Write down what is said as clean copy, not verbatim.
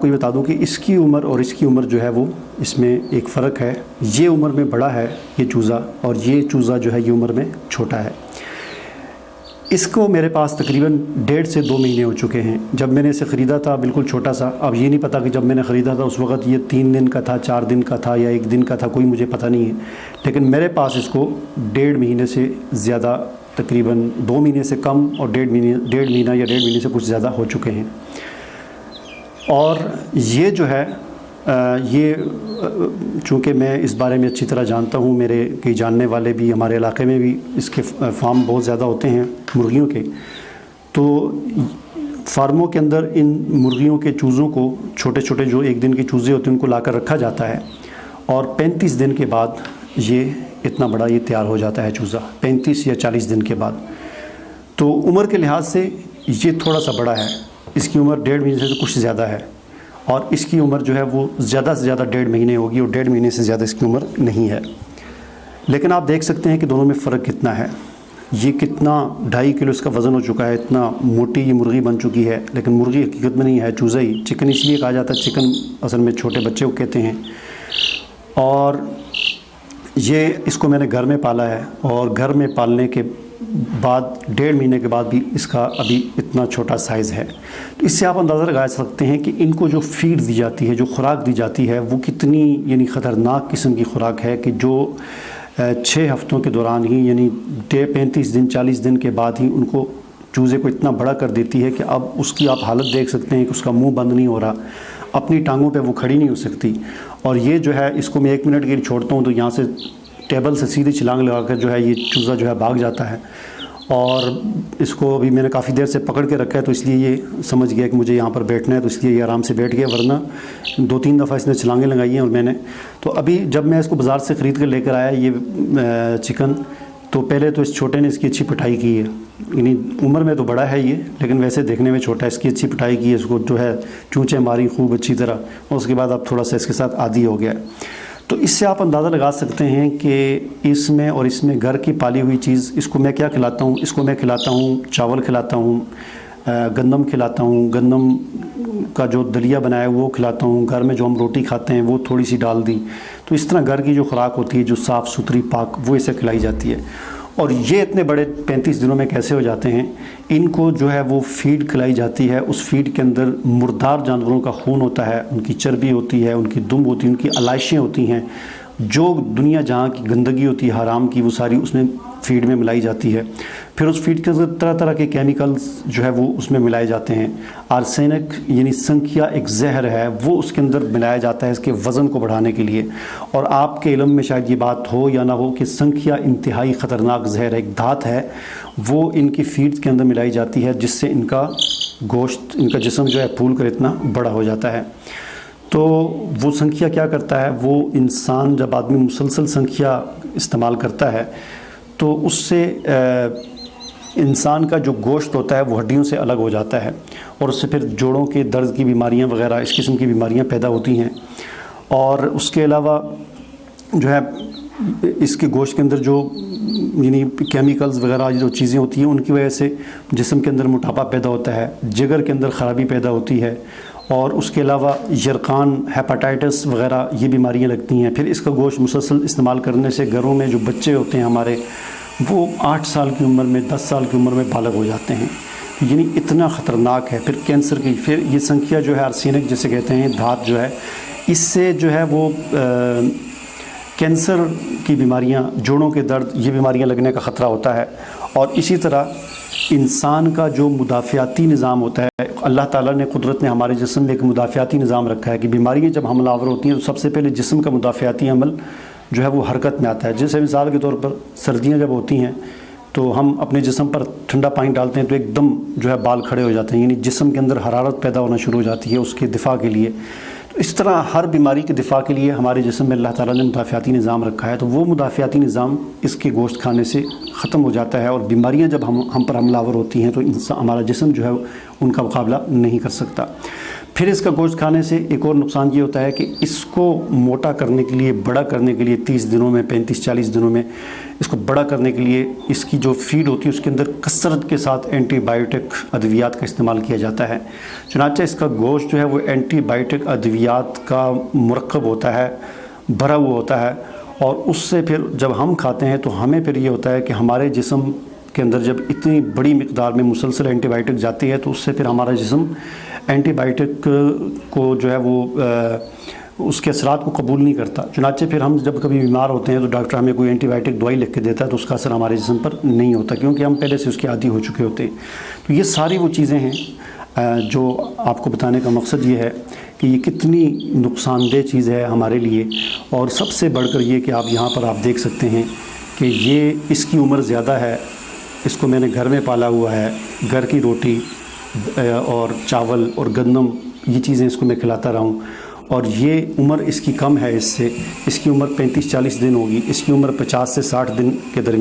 کو یہ بتا دوں کہ اس کی عمر اور اس کی عمر جو ہے وہ اس میں ایک فرق ہے. یہ عمر میں بڑا ہے یہ چوزا، اور یہ چوزا جو ہے یہ عمر میں چھوٹا ہے. اس کو میرے پاس تقریباً 1.5 سے 2 مہینے ہو چکے ہیں. جب میں نے اسے خریدا تھا بالکل چھوٹا سا. اب یہ نہیں پتہ کہ جب میں نے خریدا تھا اس وقت یہ 3 دن کا تھا، 4 دن کا تھا، یا 1 دن کا تھا، کوئی مجھے پتہ نہیں ہے. لیکن میرے پاس اس کو 1.5 مہینے سے زیادہ، تقریباً 2 مہینے سے کم اور 1.5 مہینہ یا 1.5 مہینے سے کچھ زیادہ ہو چکے ہیں. اور یہ جو ہے یہ چونکہ میں اس بارے میں اچھی طرح جانتا ہوں، میرے کئی جاننے والے بھی ہمارے علاقے میں بھی اس کے فارم بہت زیادہ ہوتے ہیں مرغیوں کے. تو فارموں کے اندر ان مرغیوں کے چوزوں کو، چھوٹے چھوٹے جو 1 دن کے چوزے ہوتے ہیں، ان کو لا کر رکھا جاتا ہے، اور 35 دن کے بعد یہ اتنا بڑا یہ تیار ہو جاتا ہے چوزا، 35 یا 40 دن کے بعد. تو عمر کے لحاظ سے یہ تھوڑا سا بڑا ہے. اس کی عمر 1.5 مہینے سے کچھ زیادہ ہے، اور اس کی عمر جو ہے وہ زیادہ سے زیادہ 1.5 مہینے ہوگی، اور 1.5 مہینے سے زیادہ اس کی عمر نہیں ہے. لیکن آپ دیکھ سکتے ہیں کہ دونوں میں فرق کتنا ہے. یہ کتنا 2.5 کلو اس کا وزن ہو چکا ہے، اتنا موٹی یہ مرغی بن چکی ہے. لیکن مرغی حقیقت میں نہیں ہے، چوزا ہی. چکن اس لیے کہا جاتا ہے، چکن اصل میں چھوٹے بچے کو کہتے ہیں. اور یہ اس کو میں نے گھر میں پالا ہے، اور گھر میں پالنے کے بعد 1.5 مہینے کے بعد بھی اس کا ابھی اتنا چھوٹا سائز ہے. تو اس سے آپ اندازہ لگا سکتے ہیں کہ ان کو جو فیڈ دی جاتی ہے، جو خوراک دی جاتی ہے، وہ کتنی یعنی خطرناک قسم کی خوراک ہے، کہ جو 6 ہفتوں کے دوران ہی، یعنی 35 دن 40 دن کے بعد ہی ان کو، چوزے کو اتنا بڑا کر دیتی ہے کہ اب اس کی آپ حالت دیکھ سکتے ہیں کہ اس کا منہ بند نہیں ہو رہا، اپنی ٹانگوں پہ وہ کھڑی نہیں ہو سکتی. اور یہ جو ہے، اس کو میں 1 منٹ کے لیے چھوڑتا ہوں تو یہاں سے ٹیبل سے سیدھی چھلانگ لگا کر جو ہے یہ چوزا جو ہے بھاگ جاتا ہے. اور اس کو ابھی میں نے کافی دیر سے پکڑ کے رکھا ہے، تو اس لیے یہ سمجھ گیا کہ مجھے یہاں پر بیٹھنا ہے، تو اس لیے یہ آرام سے بیٹھ گیا. ورنہ 2-3 دفعہ اس نے چھلانگیں لگائی ہیں. اور میں نے تو ابھی جب میں اس کو بازار سے خرید کر لے کر آیا یہ چکن، تو پہلے تو اس چھوٹے نے اس کی اچھی پٹائی کی ہے. یعنی عمر میں تو بڑا ہے یہ، لیکن ویسے دیکھنے میں چھوٹا ہے. اس کی اچھی پٹائی کی ہے، اس کو جو ہے چونچیں ماری خوب اچھی طرح، اور اس کے بعد اب تھوڑا سا اس کے ساتھ عادی ہو گیا. تو اس سے آپ اندازہ لگا سکتے ہیں کہ اس میں اور اس میں گھر کی پالی ہوئی چیز. اس کو میں کیا کھلاتا ہوں؟ اس کو میں کھلاتا ہوں چاول کھلاتا ہوں، گندم کھلاتا ہوں، گندم کا جو دلیا بنایا ہے وہ کھلاتا ہوں. گھر میں جو ہم روٹی کھاتے ہیں وہ تھوڑی سی ڈال دی. تو اس طرح گھر کی جو خوراک ہوتی ہے، جو صاف ستھری پاک، وہ اسے کھلائی جاتی ہے. اور یہ اتنے بڑے 35 دنوں میں کیسے ہو جاتے ہیں؟ ان کو جو ہے وہ فیڈ کھلائی جاتی ہے. اس فیڈ کے اندر مردار جانوروں کا خون ہوتا ہے، ان کی چربی ہوتی ہے، ان کی دم ہوتی ہے، ان کی علائشیں ہوتی ہیں. جو دنیا جہاں کی گندگی ہوتی ہے حرام کی، وہ ساری اس میں فیڈ میں ملائی جاتی ہے. پھر اس فیڈ کے اندر طرح طرح کے کیمیکلز جو ہے وہ اس میں ملائے جاتے ہیں. آرسینک یعنی سنکھیا ایک زہر ہے، وہ اس کے اندر ملایا جاتا ہے اس کے وزن کو بڑھانے کے لیے. اور آپ کے علم میں شاید یہ بات ہو یا نہ ہو کہ سنکھیا انتہائی خطرناک زہر ہے، ایک دھات ہے، وہ ان کی فیڈ کے اندر ملائی جاتی ہے، جس سے ان کا گوشت، ان کا جسم جو ہے پھول کر اتنا بڑا ہو جاتا ہے. تو وہ سنکھیا کیا کرتا ہے؟ وہ انسان، جب آدمی مسلسل سنکھیا استعمال کرتا ہے تو اس سے انسان کا جو گوشت ہوتا ہے وہ ہڈیوں سے الگ ہو جاتا ہے، اور اس سے پھر جوڑوں کے درد کی بیماریاں وغیرہ، اس قسم کی بیماریاں پیدا ہوتی ہیں. اور اس کے علاوہ جو ہے اس کے گوشت کے اندر جو یعنی کیمیکلز وغیرہ جو چیزیں ہوتی ہیں، ان کی وجہ سے جسم کے اندر موٹاپا پیدا ہوتا ہے، جگر کے اندر خرابی پیدا ہوتی ہے. اور اس کے علاوہ یرقان، ہیپاٹائٹس وغیرہ یہ بیماریاں لگتی ہیں. پھر اس کا گوشت مسلسل استعمال کرنے سے گھروں میں جو بچے ہوتے ہیں ہمارے، وہ 8 سال کی عمر میں، 10 سال کی عمر میں بالغ ہو جاتے ہیں. یعنی اتنا خطرناک ہے. پھر کینسر کی، پھر یہ سنکھیا جو ہے آرسینک جسے کہتے ہیں، دھات جو ہے، اس سے جو ہے وہ کینسر کی بیماریاں، جوڑوں کے درد، یہ بیماریاں لگنے کا خطرہ ہوتا ہے. اور اسی طرح انسان کا جو مدافعاتی نظام ہوتا ہے، اللہ تعالیٰ نے، قدرت نے ہمارے جسم میں ایک مدافعاتی نظام رکھا ہے کہ بیماریاں جب حملہ آور ہوتی ہیں تو سب سے پہلے جسم کا مدافعاتی عمل جو ہے وہ حرکت میں آتا ہے. جیسے مثال کے طور پر سردیاں جب ہوتی ہیں تو ہم اپنے جسم پر ٹھنڈا پانی ڈالتے ہیں تو ایک دم جو ہے بال کھڑے ہو جاتے ہیں، یعنی جسم کے اندر حرارت پیدا ہونا شروع ہو جاتی ہے اس کے دفاع کے لیے. تو اس طرح ہر بیماری کے دفاع کے لیے ہمارے جسم میں اللہ تعالیٰ نے مدافعاتی نظام رکھا ہے. تو وہ مدافعاتی نظام اس کے گوشت کھانے سے ختم ہو جاتا ہے، اور بیماریاں جب ہم پر حملہ آور ہوتی ہیں تو ہمارا جسم جو ہے ان کا مقابلہ نہیں کر سکتا. پھر اس کا گوشت کھانے سے ایک اور نقصان یہ ہوتا ہے کہ اس کو موٹا کرنے کے لیے، بڑا کرنے کے لیے 30 دنوں میں، 35-40 دنوں میں اس کو بڑا کرنے کے لیے اس کی جو فیڈ ہوتی ہے اس کے اندر کثرت کے ساتھ اینٹی بائیوٹک ادویات کا استعمال کیا جاتا ہے۔ چنانچہ اس کا گوشت جو ہے وہ اینٹی بائیوٹک ادویات کا مرکب ہوتا ہے، بھرا ہوا ہوتا ہے، اور اس سے پھر جب ہم کھاتے ہیں تو ہمیں پھر یہ ہوتا ہے کہ ہمارے جسم کے اندر جب اتنی بڑی مقدار میں مسلسل اینٹی بائیوٹک جاتی ہے تو اس سے پھر ہمارا جسم اینٹی بائیوٹک کو جو ہے وہ اس کے اثرات کو قبول نہیں کرتا۔ چنانچہ پھر ہم جب کبھی بیمار ہوتے ہیں تو ڈاکٹر ہمیں کوئی اینٹی بائیوٹک دوائی لکھ کے دیتا ہے تو اس کا اثر ہمارے جسم پر نہیں ہوتا، کیونکہ ہم پہلے سے اس کے عادی ہو چکے ہوتے ہیں۔ تو یہ ساری وہ چیزیں ہیں جو آپ کو بتانے کا مقصد یہ ہے کہ یہ کتنی نقصان دہ چیز ہے ہمارے لیے، اور سب سے بڑھ کر یہ کہ آپ یہاں پر آپ دیکھ سکتے ہیں کہ یہ اس کی عمر زیادہ ہے، اس کو میں نے گھر میں پالا ہوا ہے، گھر کی روٹی اور چاول اور گندم یہ چیزیں اس کو میں کھلاتا رہا ہوں، اور یہ عمر اس کی کم ہے، اس کی عمر 35-40 دن ہوگی، اس کی عمر 50 سے 60 دن کے درمیان